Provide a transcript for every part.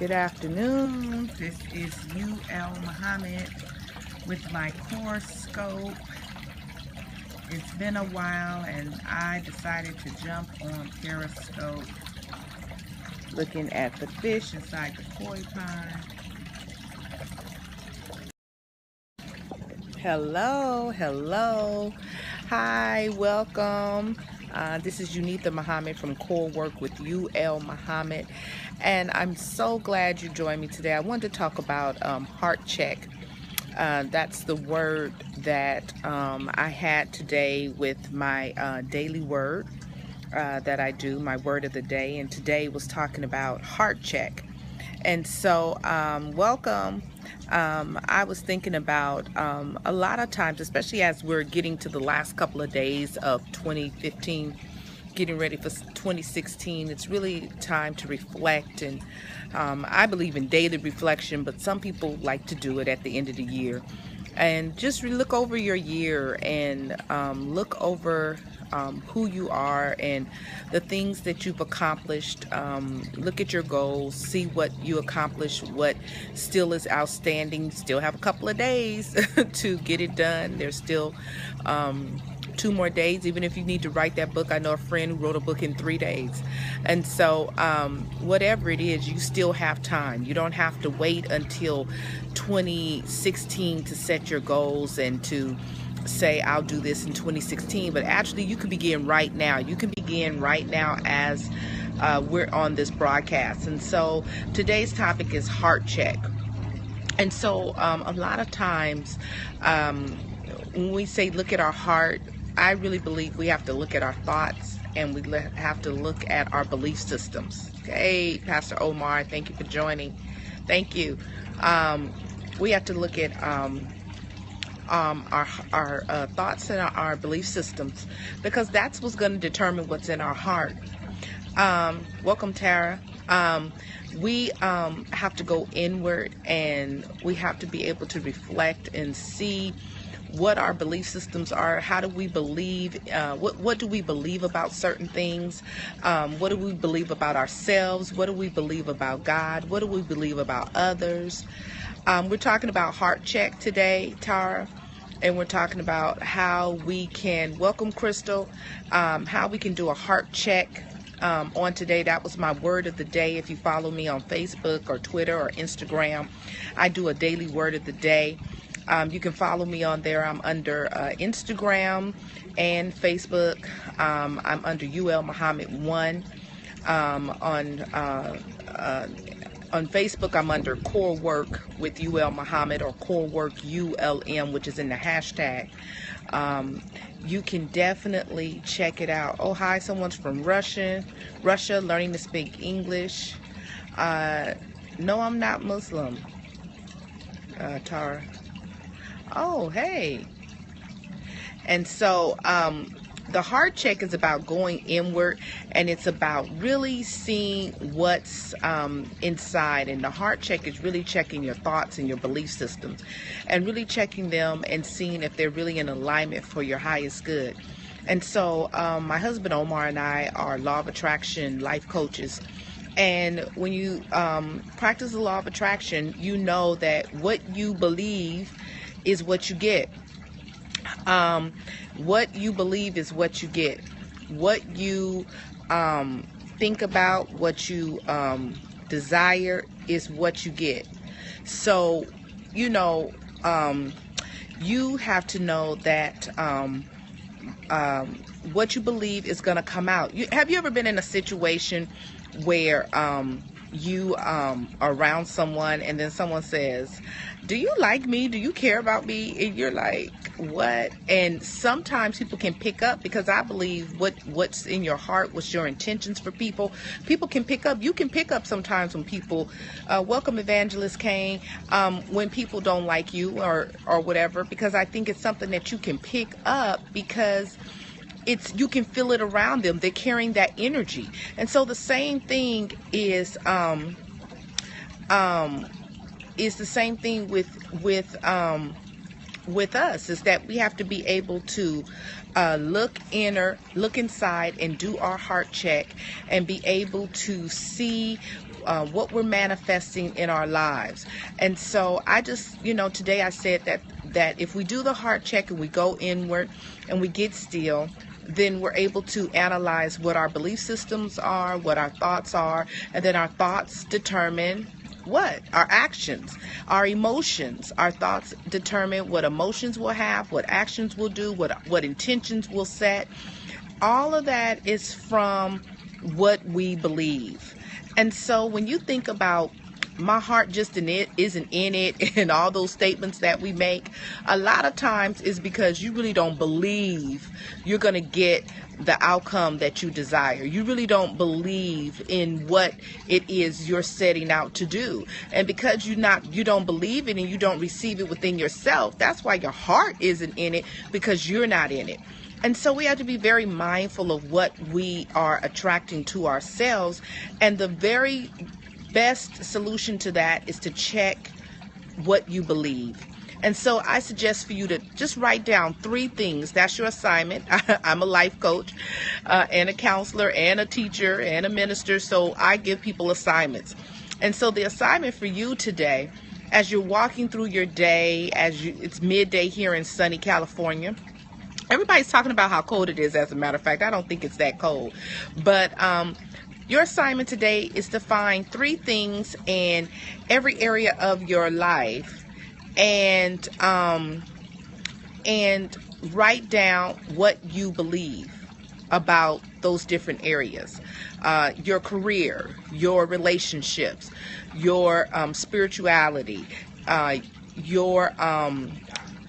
Good afternoon. This is Muhamad with my CoreScope. It's been a while and I decided to jump on CoreScope looking at the fish inside the koi pond. Hello. Hi, welcome. This is Muhamad from Core Work with Muhamad, and I'm so glad you joined me today. I wanted to talk about heart check. That's the word that I had today with my daily word that I do, my word of the day, and today was talking about heart check. And so, welcome. I was thinking about a lot of times, especially as we're getting to the last couple of days of 2015, getting ready for 2016, it's really time to reflect. And I believe in daily reflection, but some people like to do it at the end of the year. And just look over your year and look over who you are and the things that you've accomplished. Look at your goals, see what you accomplished, what still is outstanding. Still have a couple of days to get it done. There's still 2 more days, even if you need to write that book. I know a friend who wrote a book in 3 days. And so whatever it is, you still have time. You don't have to wait until 2016 to set your goals and to say I'll do this in 2016, but actually you can begin right now. You can begin right now as we're on this broadcast. And so today's topic is heart check. And so a lot of times when we say look at our heart, I really believe we have to look at our thoughts and we have to look at our belief systems. Okay, Pastor Omar, thank you for joining. Thank you. We have to look at our thoughts and our belief systems, because that's what's going to determine what's in our heart. Welcome, Tara. We have to go inward, and we have to be able to reflect and see what our belief systems are. How do we believe? What do we believe about certain things? What do we believe about ourselves? What do we believe about God? What do we believe about others? We're talking about heart check today, Tara, and we're talking about how we can, welcome Crystal, how we can do a heart check on today. That was my word of the day. If you follow me on Facebook or Twitter or Instagram, I do a daily word of the day. You can follow me on there. I'm under Instagram and Facebook. I'm under Muhamad1. On Facebook, I'm under Core Work with Muhamad, or Core Work ULM, which is in the hashtag. You can definitely check it out. Oh, hi, someone's from Russia, learning to speak English. No, I'm not Muslim, Tara. Oh, hey. And so the heart check is about going inward, and it's about really seeing what's inside. And the heart check is really checking your thoughts and your belief systems, and really checking them and seeing if they're really in alignment for your highest good. And so my husband Omar and I are law of attraction life coaches. And when you practice the law of attraction, you know that what you believe is what you get. What you believe is what you get. What you think about, what you desire is what you get. So, you have to know that what you believe is going to come out. Have you ever been in a situation where you are around someone and then someone says, do you like me? Do you care about me? And you're like, what? And sometimes people can pick up, because I believe what's in your heart, what's your intentions for people. People can pick up. You can pick up sometimes when people, welcome Evangelist Kane, when people don't like you or whatever, because I think it's something that you can pick up, because you can feel it around them. They're carrying that energy. And so the same thing is the same thing with us, is that we have to be able to look inside and do our heart check and be able to see what we're manifesting in our lives. And so I just, today I said that if we do the heart check and we go inward and we get still, then we're able to analyze what our belief systems are, what our thoughts are, and then our thoughts determine what? Our actions, our emotions. Our thoughts determine what emotions we'll have, what actions we'll do, what intentions we'll set. All of that is from what we believe. And so when you think about my heart just isn't in it and all those statements that we make, a lot of times is because you really don't believe you're going to get the outcome that you desire. You really don't believe in what it is you're setting out to do. And because you don't believe it and you don't receive it within yourself, that's why your heart isn't in it, because you're not in it. And so we have to be very mindful of what we are attracting to ourselves. And the very best solution to that is to check what you believe. And so I suggest for you to just write down 3 things. That's your assignment. I'm a life coach and a counselor and a teacher and a minister, so I give people assignments. And so the assignment for you today, as you're walking through your day, it's midday here in sunny California. Everybody's talking about how cold it is. As a matter of fact, I don't think it's that cold. But your assignment today is to find 3 things in every area of your life and write down what you believe about those different areas. Your career, your relationships, your spirituality, your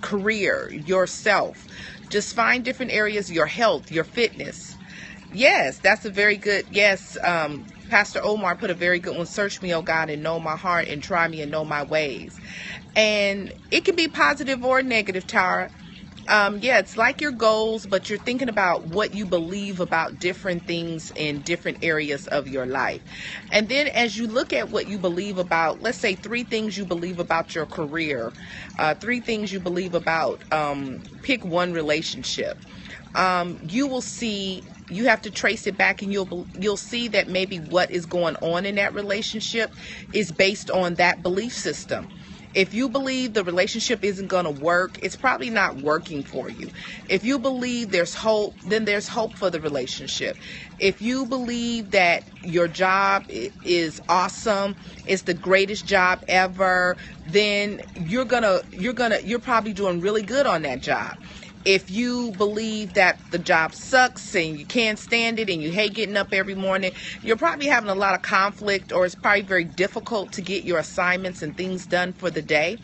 career, yourself. Just find different areas, your health, your fitness. Yes, that's a very good, yes, Pastor Omar put a very good one. Search me, O God, and know my heart, and try me and know my ways. And it can be positive or negative, Tara. Yeah, it's like your goals, but you're thinking about what you believe about different things in different areas of your life. And then as you look at what you believe about, let's say 3 things you believe about your career, 3 things you believe about, pick one relationship. You will see, you have to trace it back, and you'll see that maybe what is going on in that relationship is based on that belief system. If you believe the relationship isn't going to work, it's probably not working for you. If you believe there's hope, then there's hope for the relationship. If you believe that your job is awesome, it's the greatest job ever, then you're probably doing really good on that job. If you believe that the job sucks and you can't stand it and you hate getting up every morning, you're probably having a lot of conflict, or it's probably very difficult to get your assignments and things done for the day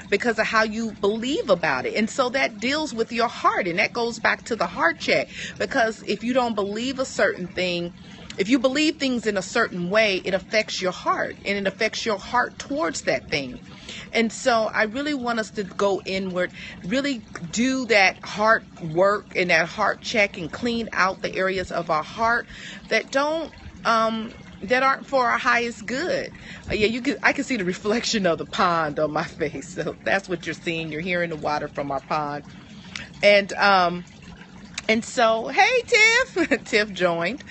because of how you believe about it. And so that deals with your heart, and that goes back to the heart check, because if you don't believe a certain thing, if you believe things in a certain way, it affects your heart, and it affects your heart towards that thing. And so I really want us to go inward, really do that heart work and that heart check, and clean out the areas of our heart that aren't for our highest good. Yeah, I can see the reflection of the pond on my face. So that's what you're seeing. You're hearing the water from our pond. And so, hey, Tiff. Tiff joined.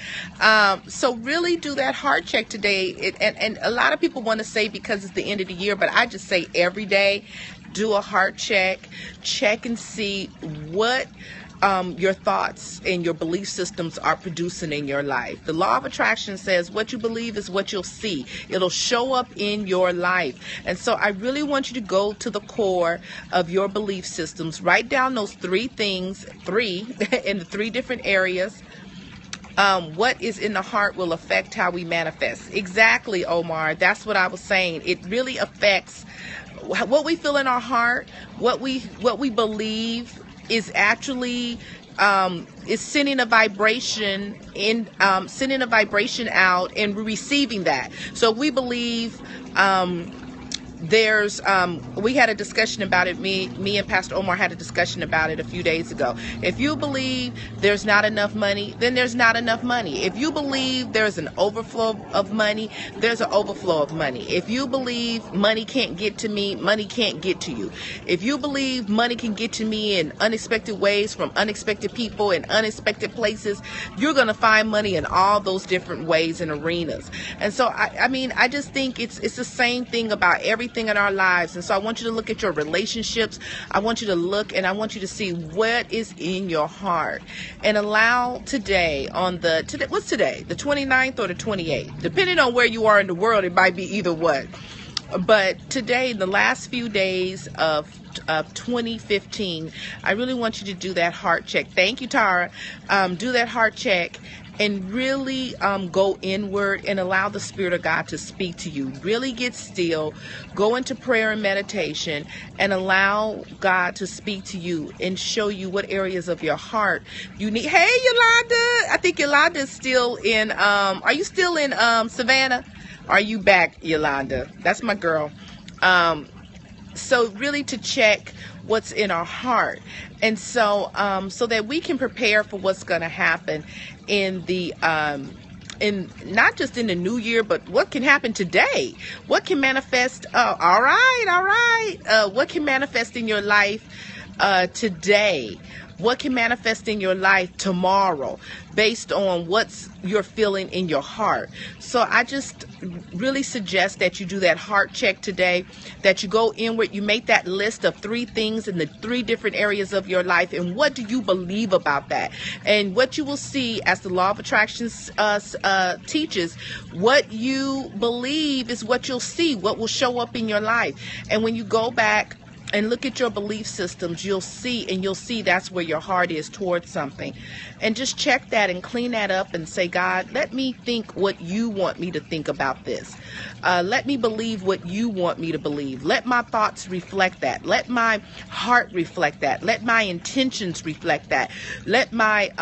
So really do that heart check today. And a lot of people want to say because it's the end of the year, but I just say every day, do a heart check. Check and see what your thoughts and your belief systems are producing in your life. The law of attraction says what you believe is what you'll see. It'll show up in your life. And so I really want you to go to the core of your belief systems. Write down those 3 things, 3 in the 3 different areas. What is in the heart will affect how we manifest. Exactly, Omar. That's what I was saying. It really affects what we feel in our heart, what we believe is actually is sending a vibration out and receiving that. So if we believe there's we had a discussion about it. Me and Pastor Omar had a discussion about it a few days ago. If you believe there's not enough money, then there's not enough money. If you believe there's an overflow of money, there's an overflow of money. If you believe money can't get to me, money can't get to you. If you believe money can get to me in unexpected ways from unexpected people in unexpected places, you're going to find money in all those different ways and arenas. And so I mean, I just think it's the same thing about everything in our lives. And so I want you to look at your relationships. I want you to look and I want you to see what is in your heart, and allow today what's today, the 29th or the 28th, depending on where you are in the world, it might be either one. But today, the last few days of 2015, I really want you to do that heart check. Thank you, Tara. Do that heart check and really go inward and allow the Spirit of God to speak to you. Really get still, go into prayer and meditation, and allow God to speak to you and show you what areas of your heart you need. Hey, Yolanda. I think Yolanda is still in, are you still in Savannah? Are you back, Yolanda? That's my girl. So really to check what's in our heart, and so so that we can prepare for what's going to happen in the in not just in the new year, but what can happen today, what can manifest. All right. What can manifest in your life today? What can manifest in your life tomorrow based on what's you're feeling in your heart? So I just really suggest that you do that heart check today, that you go inward, you make that list of 3 things in the 3 different areas of your life, and what do you believe about that? And what you will see, as the law of attraction teaches, what you believe is what you'll see, what will show up in your life. And when you go back and look at your belief systems, you'll see that's where your heart is towards something. And just check that and clean that up and say, God, let me think what you want me to think about this. Let me believe what you want me to believe. Let my thoughts reflect that. Let my heart reflect that. Let my intentions reflect that. Let my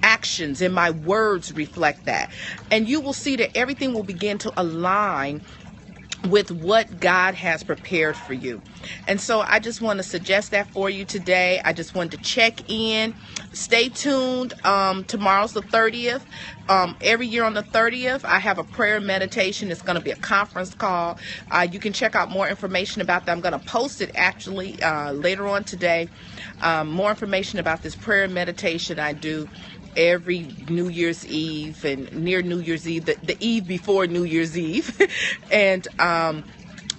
actions and my words reflect that. And you will see that everything will begin to align with what God has prepared for you. And so I just want to suggest that for you today. I just wanted to check in. Stay tuned. Tomorrow's the 30th. Every year on the 30th, I have a prayer meditation. It's going to be a conference call. You can check out more information about that. I'm going to post it actually later on today. More information about this prayer meditation I do every New Year's Eve and near New Year's Eve, the eve before New Year's Eve. And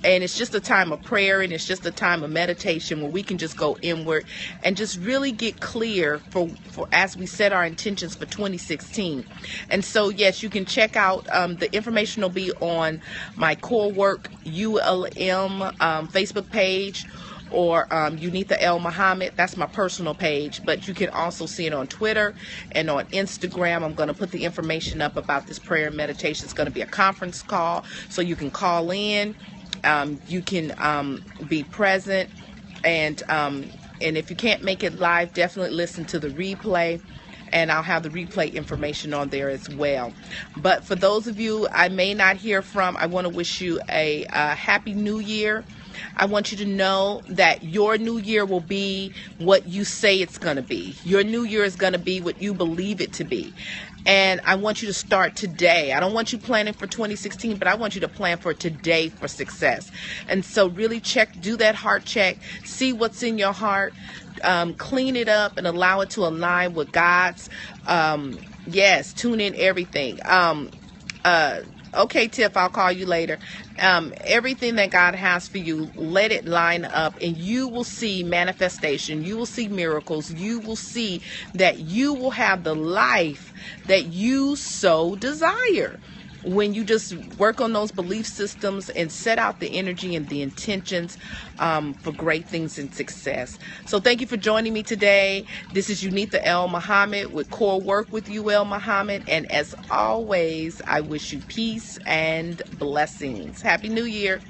it's just a time of prayer, and it's just a time of meditation where we can just go inward and just really get clear for as we set our intentions for 2016. And so, yes, you can check out, the information will be on my CoreWorkulm Facebook page, or Unitha L. Muhammad. That's my personal page, but you can also see it on Twitter and on Instagram. I'm going to put the information up about this prayer and meditation. It's going to be a conference call, so you can call in. You can be present, and if you can't make it live, definitely listen to the replay. And I'll have the replay information on there as well. But for those of you I may not hear from, I want to wish you a happy new year. I want you to know that your new year will be what you say it's going to be. Your new year is going to be what you believe it to be. And I want you to start today. I don't want you planning for 2016, but I want you to plan for today for success. And so really do that heart check, see what's in your heart, clean it up and allow it to align with God's, yes, tune in everything. Okay, Tiff, I'll call you later. Everything that God has for you, let it line up, and you will see manifestation. You will see miracles. You will see that you will have the life that you so desire when you just work on those belief systems and set out the energy and the intentions for great things and success. So thank you for joining me today. This is Unitha L. Muhammad with Core Work with UL Muhammad. And as always, I wish you peace and blessings. Happy New Year.